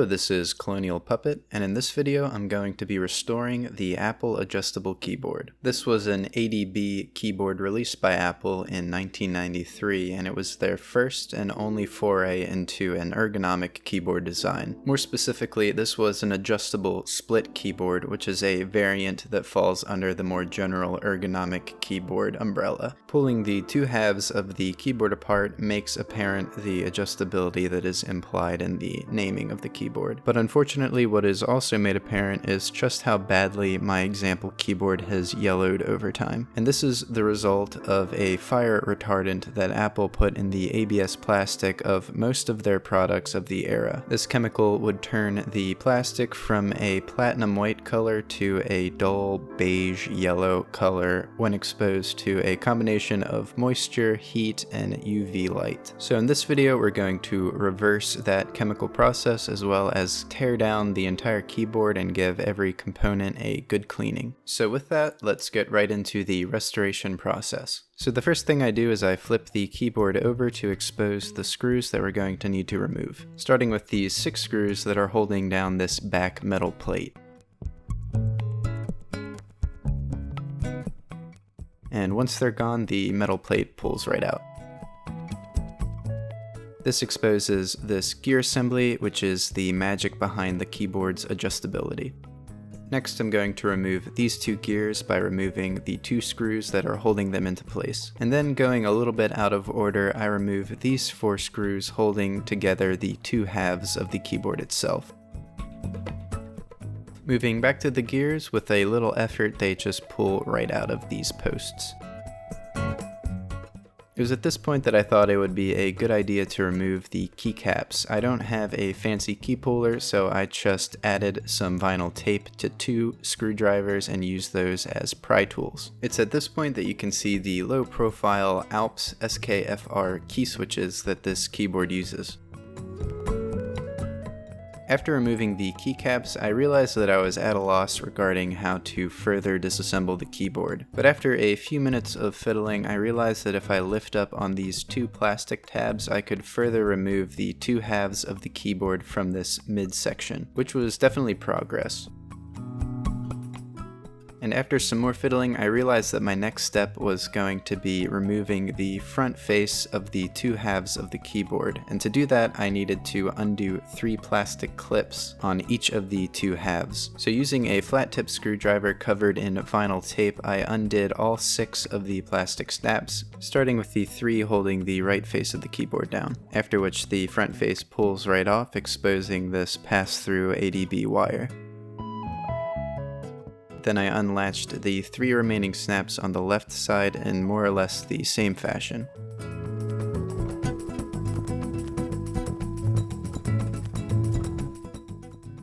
Hello, this is Colonial Puppet, and in this video I'm going to be restoring the Apple adjustable keyboard. This was an ADB keyboard released by Apple in 1993, and it was their first and only foray into an ergonomic keyboard design. More specifically, this was an adjustable split keyboard, which is a variant that falls under the more general ergonomic keyboard umbrella. Pulling the two halves of the keyboard apart makes apparent the adjustability that is implied in the naming of the keyboard. But unfortunately, what is also made apparent is just how badly my example keyboard has yellowed over time. And this is the result of a fire retardant that Apple put in the ABS plastic of most of their products of the era. This chemical would turn the plastic from a platinum white color to a dull beige yellow color when exposed to a combination of moisture, heat, and UV light. So in this video, we're going to reverse that chemical process as well as tear down the entire keyboard and give every component a good cleaning. So with that, let's get right into the restoration process. So the first thing I do is I flip the keyboard over to expose the screws that we're going to need to remove, starting with these 6 screws that are holding down this back metal plate. And once they're gone, the metal plate pulls right out. This exposes this gear assembly, which is the magic behind the keyboard's adjustability. Next, I'm going to remove these 2 gears by removing the 2 screws that are holding them into place. And then, going a little bit out of order, I remove these 4 screws holding together the 2 halves of the keyboard itself. Moving back to the gears, with a little effort, they just pull right out of these posts. It was at this point that I thought it would be a good idea to remove the keycaps. I don't have a fancy key puller, so I just added some vinyl tape to 2 screwdrivers and used those as pry tools. It's at this point that you can see the low profile Alps SKFR key switches that this keyboard uses. After removing the keycaps, I realized that I was at a loss regarding how to further disassemble the keyboard. But after a few minutes of fiddling, I realized that if I lift up on these 2 plastic tabs, I could further remove the 2 halves of the keyboard from this midsection, which was definitely progress. And after some more fiddling, I realized that my next step was going to be removing the front face of the 2 halves of the keyboard. And to do that, I needed to undo 3 plastic clips on each of the 2 halves. So using a flat tip screwdriver covered in vinyl tape, I undid all 6 of the plastic snaps, starting with the 3 holding the right face of the keyboard down, after which the front face pulls right off, exposing this pass-through ADB wire. Then I unlatched the 3 remaining snaps on the left side in more or less the same fashion.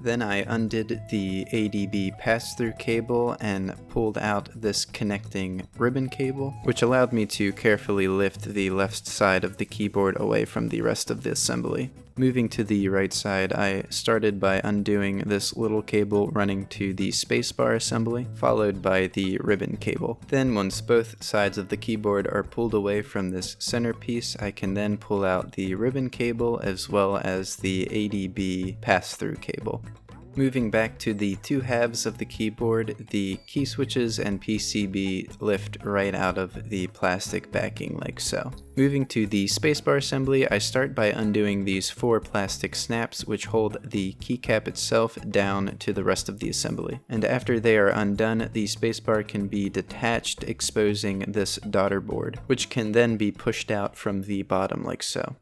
Then I undid the ADB pass-through cable and pulled out this connecting ribbon cable, which allowed me to carefully lift the left side of the keyboard away from the rest of the assembly. Moving to the right side, I started by undoing this little cable running to the spacebar assembly, followed by the ribbon cable. Then once both sides of the keyboard are pulled away from this centerpiece, I can then pull out the ribbon cable as well as the ADB pass-through cable. Moving back to the 2 halves of the keyboard, the key switches and PCB lift right out of the plastic backing like so. Moving to the spacebar assembly, I start by undoing these 4 plastic snaps which hold the keycap itself down to the rest of the assembly. And after they are undone, the spacebar can be detached, exposing this daughter board, which can then be pushed out from the bottom like so.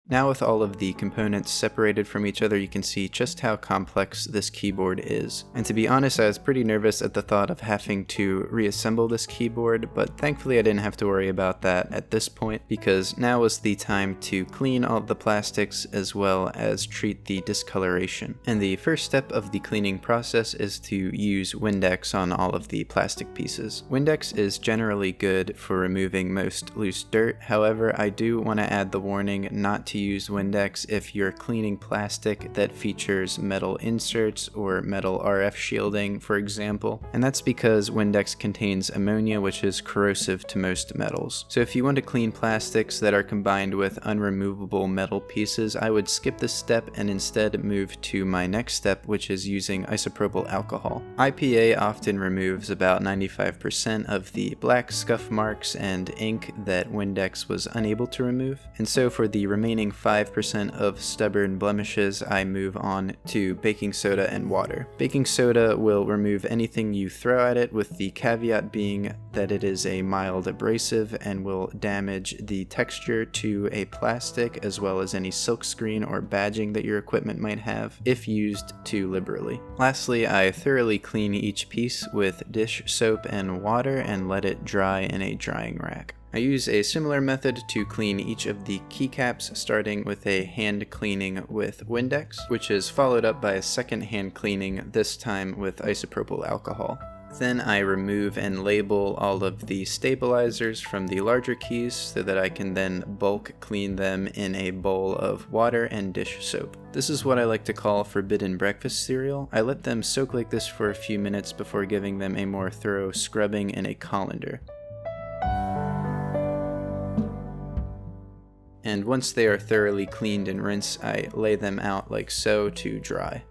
Now with all of the components separated from each other, you can see just how complex this keyboard is. And to be honest, I was pretty nervous at the thought of having to reassemble this keyboard, but thankfully I didn't have to worry about that at this point, because now was the time to clean all the plastics as well as treat the discoloration. And the first step of the cleaning process is to use Windex on all of the plastic pieces. Windex is generally good for removing most loose dirt, however I do want to add the warning not to to use Windex if you're cleaning plastic that features metal inserts or metal RF shielding, for example, and that's because Windex contains ammonia, which is corrosive to most metals. So if you want to clean plastics that are combined with unremovable metal pieces, I would skip this step and instead move to my next step, which is using isopropyl alcohol. IPA often removes about 95% of the black scuff marks and ink that Windex was unable to remove, and so for the remaining 5% of stubborn blemishes, I move on to baking soda and water. Baking soda will remove anything you throw at it, with the caveat being that it is a mild abrasive and will damage the texture to a plastic as well as any silkscreen or badging that your equipment might have if used too liberally. Lastly, I thoroughly clean each piece with dish soap and water and let it dry in a drying rack. I use a similar method to clean each of the keycaps, starting with a hand cleaning with Windex, which is followed up by a second hand cleaning, this time with isopropyl alcohol. Then I remove and label all of the stabilizers from the larger keys so that I can then bulk clean them in a bowl of water and dish soap. This is what I like to call forbidden breakfast cereal. I let them soak like this for a few minutes before giving them a more thorough scrubbing in a colander. And once they are thoroughly cleaned and rinsed, I lay them out like so to dry.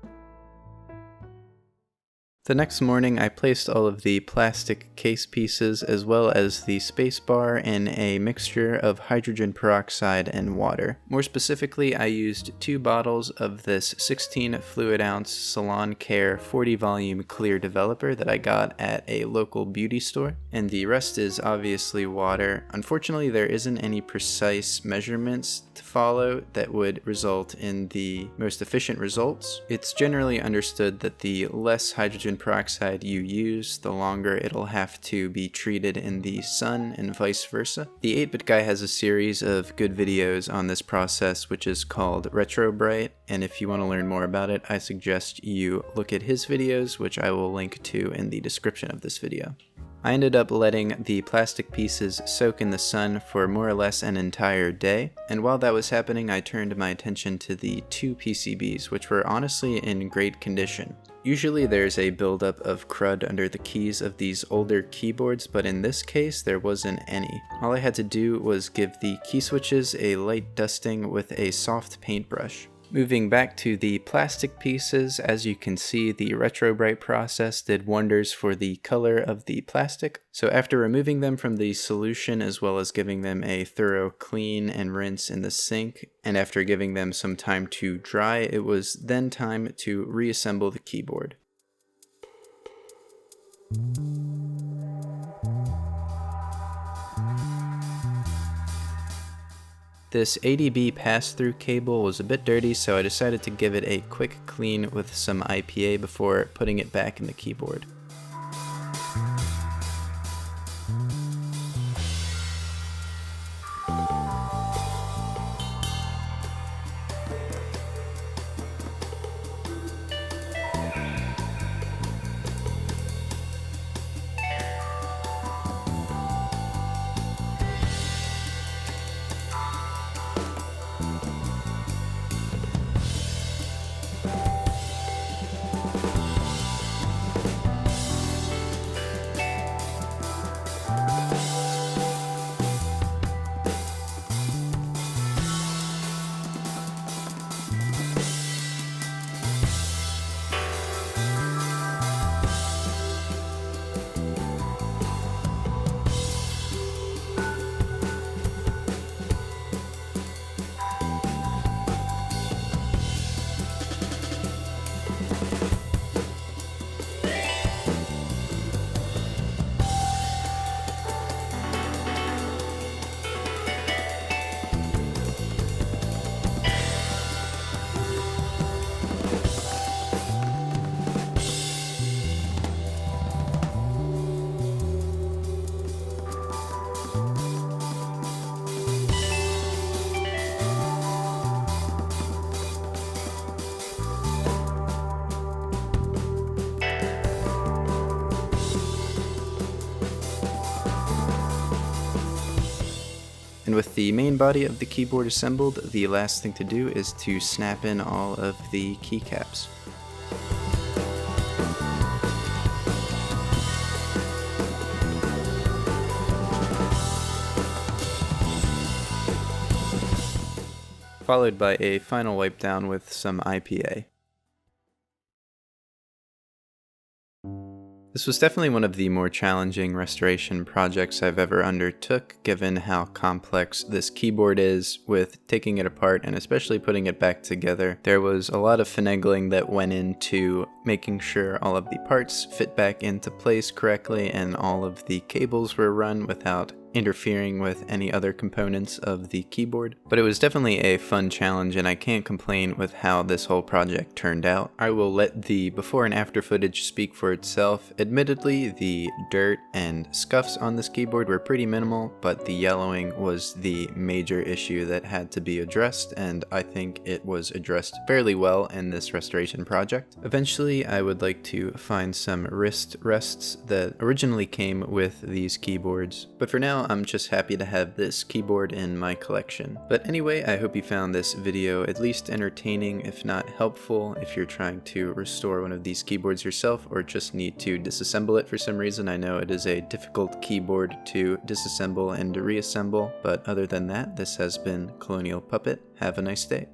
The next morning, I placed all of the plastic case pieces as well as the spacebar in a mixture of hydrogen peroxide and water. More specifically, I used 2 bottles of this 16 fluid ounce Salon Care 40 volume clear developer that I got at a local beauty store, and the rest is obviously water. Unfortunately, there isn't any precise measurements to follow that would result in the most efficient results. It's generally understood that the less hydrogen peroxide you use, the longer it'll have to be treated in the sun and vice versa. The 8-Bit Guy has a series of good videos on this process, which is called Retrobrite, and if you want to learn more about it, I suggest you look at his videos, which I will link to in the description of this video. I ended up letting the plastic pieces soak in the sun for more or less an entire day, and while that was happening, I turned my attention to the 2 PCBs, which were honestly in great condition. Usually there's a buildup of crud under the keys of these older keyboards, but in this case there wasn't any. All I had to do was give the key switches a light dusting with a soft paintbrush. Moving back to the plastic pieces, as you can see, the Retrobrite process did wonders for the color of the plastic. So after removing them from the solution as well as giving them a thorough clean and rinse in the sink, and after giving them some time to dry, it was then time to reassemble the keyboard. This ADB pass-through cable was a bit dirty, so I decided to give it a quick clean with some IPA before putting it back in the keyboard. And with the main body of the keyboard assembled, the last thing to do is to snap in all of the keycaps. Followed by a final wipe down with some IPA. This was definitely one of the more challenging restoration projects I've ever undertook, given how complex this keyboard is with taking it apart and especially putting it back together. There was a lot of finagling that went into making sure all of the parts fit back into place correctly and all of the cables were run without interfering with any other components of the keyboard. But it was definitely a fun challenge and I can't complain with how this whole project turned out. I will let the before and after footage speak for itself. Admittedly, the dirt and scuffs on this keyboard were pretty minimal, but the yellowing was the major issue that had to be addressed, and I think it was addressed fairly well in this restoration project. Eventually, I would like to find some wrist rests that originally came with these keyboards, but for now, I'm just happy to have this keyboard in my collection. But anyway, I hope you found this video at least entertaining, if not helpful, if you're trying to restore one of these keyboards yourself or just need to disassemble it for some reason. I know it is a difficult keyboard to disassemble and to reassemble, but other than that, this has been Colonial Puppet. Have a nice day.